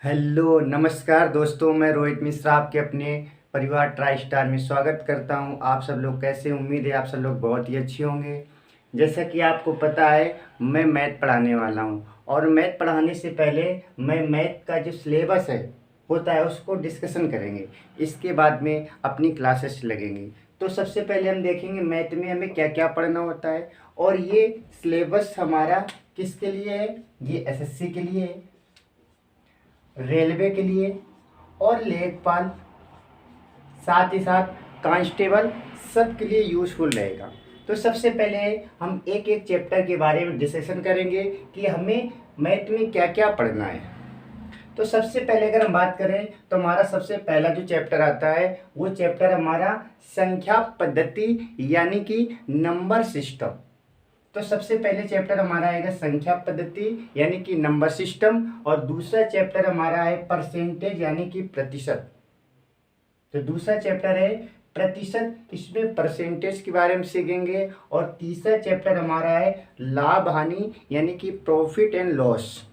Hello नमस्कार दोस्तों, मैं रोहित मिश्रा आपके अपने परिवार ट्राई स्टार में स्वागत करता हूं। आप सब लोग कैसे? उम्मीद है आप सब लोग बहुत ही अच्छे होंगे। जैसा कि आपको पता है, मैं मैथ पढ़ाने वाला हूं और मैथ पढ़ाने से पहले मैं मैथ का जो सिलेबस है होता है उसको डिस्कशन करेंगे। इसके बाद में अपनी क्लासेस लगेंगी। तो सबसे पहले हम देखेंगे मैथ में हमें क्या क्या पढ़ना होता है और ये सिलेबस हमारा किसके लिए है। ये एसएससी के लिए है, रेलवे के लिए और लेखपाल, साथ ही साथ कांस्टेबल, सब के लिए यूज़फुल रहेगा। तो सबसे पहले हम एक एक चैप्टर के बारे में डिस्कशन करेंगे कि हमें मैथ में क्या क्या पढ़ना है। तो सबसे पहले अगर हम बात करें तो हमारा सबसे पहला जो चैप्टर आता है वो चैप्टर हमारा संख्या पद्धति यानी कि नंबर सिस्टम। तो सबसे पहले चैप्टर हमारा आएगा संख्या पद्धति यानी कि नंबर सिस्टम और दूसरा चैप्टर हमारा है परसेंटेज यानी कि प्रतिशत। तो दूसरा चैप्टर है प्रतिशत, इसमें परसेंटेज के बारे में सीखेंगे। और तीसरा चैप्टर हमारा है लाभ हानि यानी कि प्रॉफिट एंड लॉस।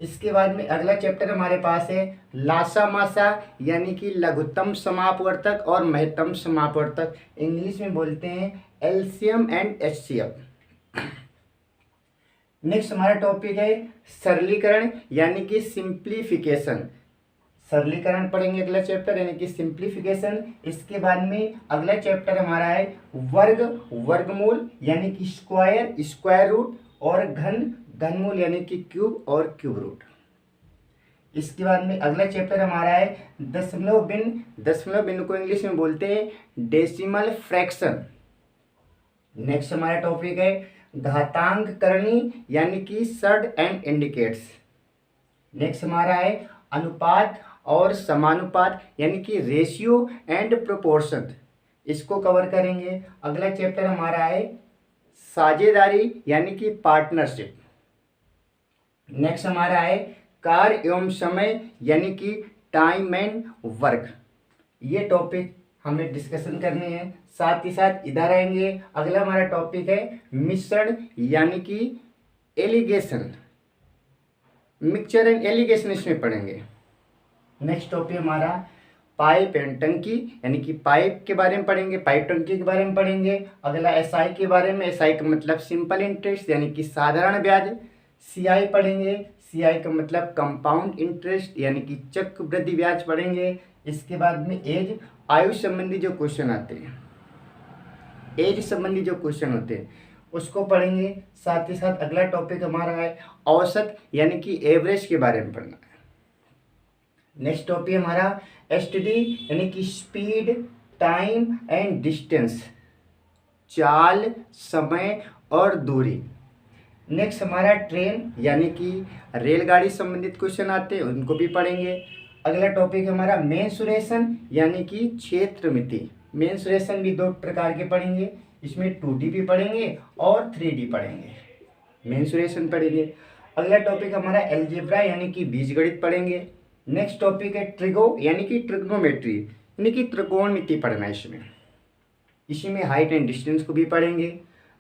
इसके बाद में अगला चैप्टर हमारे पास है लासा मासा यानी कि लघुत्तम समापवर्तक और महत्तम समापवर्तक, इंग्लिश में बोलते हैं एलसीएम एंड एचसीएफ। नेक्स्ट हमारा टॉपिक है सरलीकरण यानी कि सिंप्लीफिकेशन। सरलीकरण पढ़ेंगे अगला चैप्टर यानी कि सिंप्लीफिकेशन। इसके बाद में अगला चैप्टर हमारा है वर्ग, वर्गमूल यानी कि स्क्वायर, स्क्वायर रूट और घन, घनमूल यानी कि क्यूब और क्यूब रूट। इसके बाद में अगला चैप्टर हमारा है दशमलव भिन्न, दशमलव भिन्न को इंग्लिश में बोलते हैं डेसिमल फ्रैक्शन। नेक्स्ट हमारा टॉपिक है घातांक करणी यानी कि सड एंड इंडिकेट्स। नेक्स्ट हमारा है अनुपात और समानुपात यानी कि रेशियो एंड प्रोपोर्शन, इसको कवर करेंगे। अगला चैप्टर हमारा है साझेदारी यानी कि पार्टनरशिप। नेक्स्ट हमारा है कार्य एवं समय यानी कि टाइम एंड वर्क। ये टॉपिक हमें डिस्कशन करने हैं। साथ ही साथ इधर आएंगे, अगला हमारा टॉपिक है मिश्रण यानी कि एलिगेशन, मिक्सचर एंड एलिगेशन, इसमें पढ़ेंगे। नेक्स्ट टॉपिक हमारा पाइप एंड टंकी यानी कि पाइप के बारे में पढ़ेंगे, पाइप टंकी के बारे में पढ़ेंगे। अगला एसआई के बारे में, एसआई का मतलब सिंपल इंटरेस्ट यानी कि साधारण ब्याज। सीआई पढ़ेंगे, सीआई का मतलब कंपाउंड इंटरेस्ट यानी कि चक्रवृद्धि ब्याज पढ़ेंगे। इसके बाद में एज, आयु संबंधी जो क्वेश्चन आते हैं, एज संबंधी जो क्वेश्चन होते हैं उसको पढ़ेंगे। साथ ही साथ अगला टॉपिक हमारा है औसत यानी कि एवरेज के बारे में पढ़ना है। नेक्स्ट टॉपिक हमारा एसटीडी यानी कि स्पीड, टाइम एंड डिस्टेंस, चाल, समय और दूरी। नेक्स्ट हमारा ट्रेन यानी कि रेलगाड़ी संबंधित क्वेश्चन आते हैं, उनको भी पढ़ेंगे। अगला टॉपिक हमारा मेंसुरेशन यानी कि क्षेत्र मिति। मेंसुरेशन भी दो प्रकार के पढ़ेंगे, इसमें 2D भी पढ़ेंगे और 3D पढ़ेंगे। मेंसुरेशन पढ़ेंगे। अगला टॉपिक हमारा एल्जेब्रा यानी कि बीजगणित पढ़ेंगे। नेक्स्ट टॉपिक है ट्रिगो यानी कि ट्रिग्नोमेट्री यानी कि त्रिकोणमिति पढ़ना है इसमें। इसी में हाइट एंड डिस्टेंस को भी पढ़ेंगे।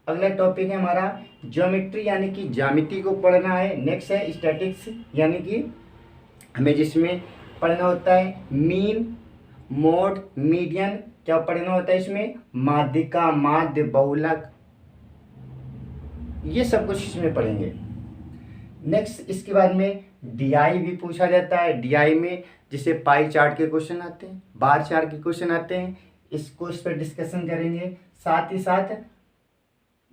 अगला टॉपिक है हमारा ज्योमेट्री यानी कि ज्यामिति को पढ़ना है। नेक्स्ट है स्टैटिक्स यानी कि हमें जिसमें पढ़ना होता है मीन, मोड, मीडियन, क्या पढ़ना होता है इसमें माध्यिका, माध्य, बहुलक, ये सब कुछ इसमें पढ़ेंगे। नेक्स्ट इसके बाद में डीआई भी पूछा जाता है। डीआई में जिसे पाई चार्ट के क्वेश्चन आते हैं, बार चार्ट के क्वेश्चन आते हैं, इसको इस पर डिस्कशन करेंगे। साथ ही साथ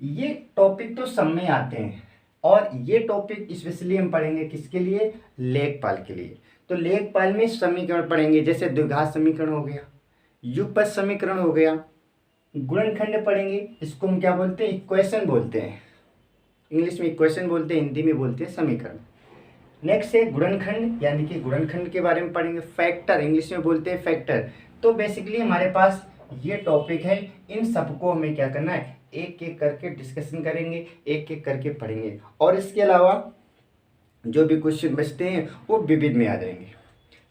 ये टॉपिक तो सब में आते हैं और ये टॉपिक स्पेशली हम पढ़ेंगे किसके लिए, लेखपाल के लिए। तो लेखपाल में समीकरण पढ़ेंगे, जैसे द्विघात समीकरण हो गया, युगपत समीकरण हो गया, गुणनखंड पढ़ेंगे, इसको हम क्या बोलते हैं, इक्वेशन बोलते हैं। इंग्लिश में इक्वेशन बोलते हैं, हिंदी में बोलते हैं समीकरण। नेक्स्ट है गुणनखंड यानी कि गुणनखंड के बारे में पढ़ेंगे। फैक्टर, इंग्लिश में बोलते हैं फैक्टर। तो बेसिकली हमारे पास ये टॉपिक है, इन सबको हमें क्या करना है, एक एक करके डिस्कशन करेंगे, एक एक करके पढ़ेंगे। और इसके अलावा जो भी क्वेश्चन बचते हैं वो विविध में आ जाएंगे।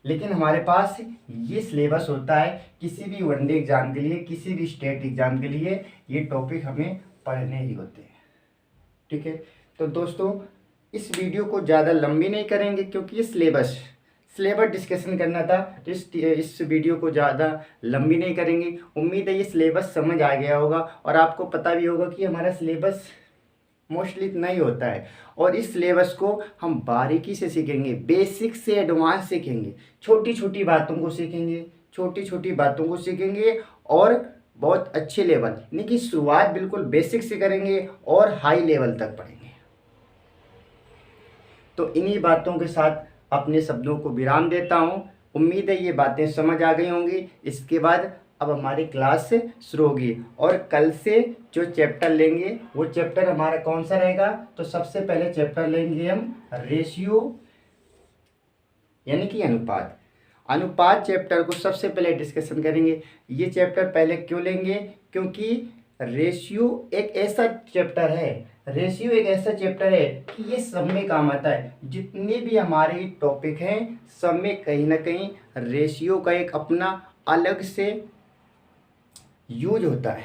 लेकिन हमारे पास ये सिलेबस होता है किसी भी वनडे एग्जाम के लिए, किसी भी स्टेट एग्जाम के लिए ये टॉपिक हमें पढ़ने ही होते हैं। ठीक है, तो दोस्तों इस वीडियो को ज़्यादा लंबी नहीं करेंगे क्योंकि ये सिलेबस डिस्कशन करना था, तो इस वीडियो को ज़्यादा लंबी नहीं करेंगे। उम्मीद है ये सिलेबस समझ आ गया होगा और आपको पता भी होगा कि हमारा सिलेबस मोस्टली इतना ही होता है और इस सिलेबस को हम बारीकी से सीखेंगे, बेसिक से एडवांस सीखेंगे, छोटी छोटी बातों को सीखेंगे और बहुत अच्छे लेवल यानी कि शुरुआत बिल्कुल बेसिक से करेंगे और हाई लेवल तक पढ़ेंगे। तो इन्हीं बातों के साथ अपने शब्दों को विराम देता हूँ। उम्मीद है ये बातें समझ आ गई होंगी। इसके बाद अब हमारी क्लास शुरू होगी और कल से जो चैप्टर लेंगे वो चैप्टर हमारा कौन सा रहेगा, तो सबसे पहले चैप्टर लेंगे हम रेशियो यानी कि अनुपात चैप्टर को सबसे पहले डिस्कशन करेंगे। ये चैप्टर पहले क्यों लेंगे, क्योंकि रेशियो एक ऐसा चैप्टर है कि ये सब में काम आता है। जितने भी हमारे टॉपिक हैं सब में कहीं ना कहीं रेशियो का एक अपना अलग से यूज होता है,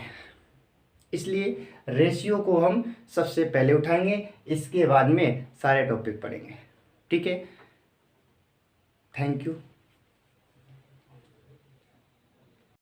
इसलिए रेशियो को हम सबसे पहले उठाएंगे, इसके बाद में सारे टॉपिक पढ़ेंगे। ठीक है, थैंक यू।